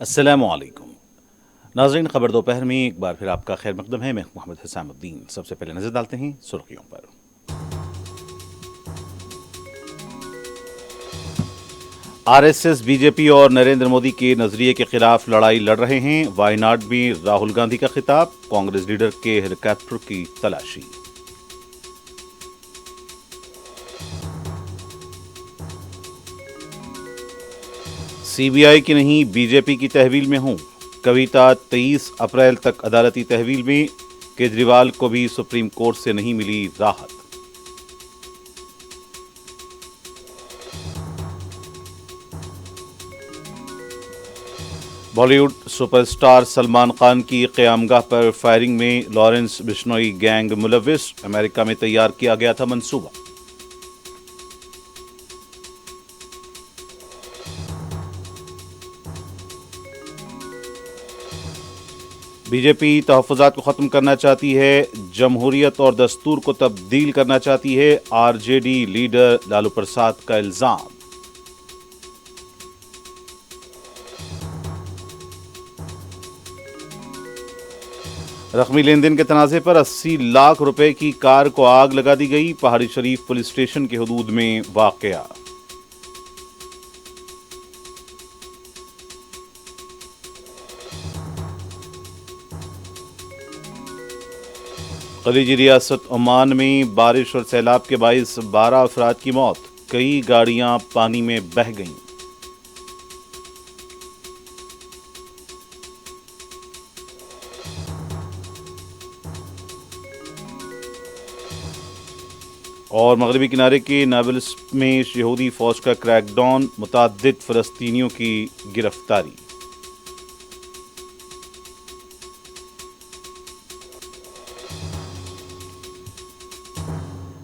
अस्सलामुअलैकुम नाज़रीन, खबर दोपहर में एक बार फिर आपका खैर मकदम है। मैं मोहम्मद हसामुद्दीन। सबसे पहले नजर डालते हैं सुर्खियों पर। आरएसएस, बीजेपी और नरेंद्र मोदी के नजरिए के खिलाफ लड़ाई लड़ रहे हैं। वायनाड में राहुल गांधी का खिताब, कांग्रेस लीडर के हेलीकॉप्टर की तलाशी। सीबीआई की नहीं, बीजेपी की तहवील में हूं। कविता 23 अप्रैल तक अदालती तहवील में। केजरीवाल को भी सुप्रीम कोर्ट से नहीं मिली राहत। बॉलीवुड सुपरस्टार सलमान खान की क़यामगाह पर फायरिंग में लॉरेंस बिश्नोई गैंग मुलविस। अमेरिका में तैयार किया गया था मंसूबा। बीजेपी तहफ़्फ़ुज़ात को ख़त्म करना चाहती है, जमहूरियत और दस्तूर को तब्दील करना चाहती है। आरजेडी लीडर लालू प्रसाद का इल्ज़ाम। रकमी लेन देन के तनाज़े पर 80 लाख रुपए की कार को आग लगा दी गई। पहाड़ी शरीफ पुलिस स्टेशन के हदूद में वाक़या। खलीजी रियासत ओमान में बारिश और सैलाब के बाइस 12 अफराद की मौत। कई गाड़ियां पानी में बह गईं। और मगरबी किनारे के नाबल्स में यहूदी फौज का क्रैकडाउन, मुतअद्दिद फ़लस्तीनियों की गिरफ्तारी।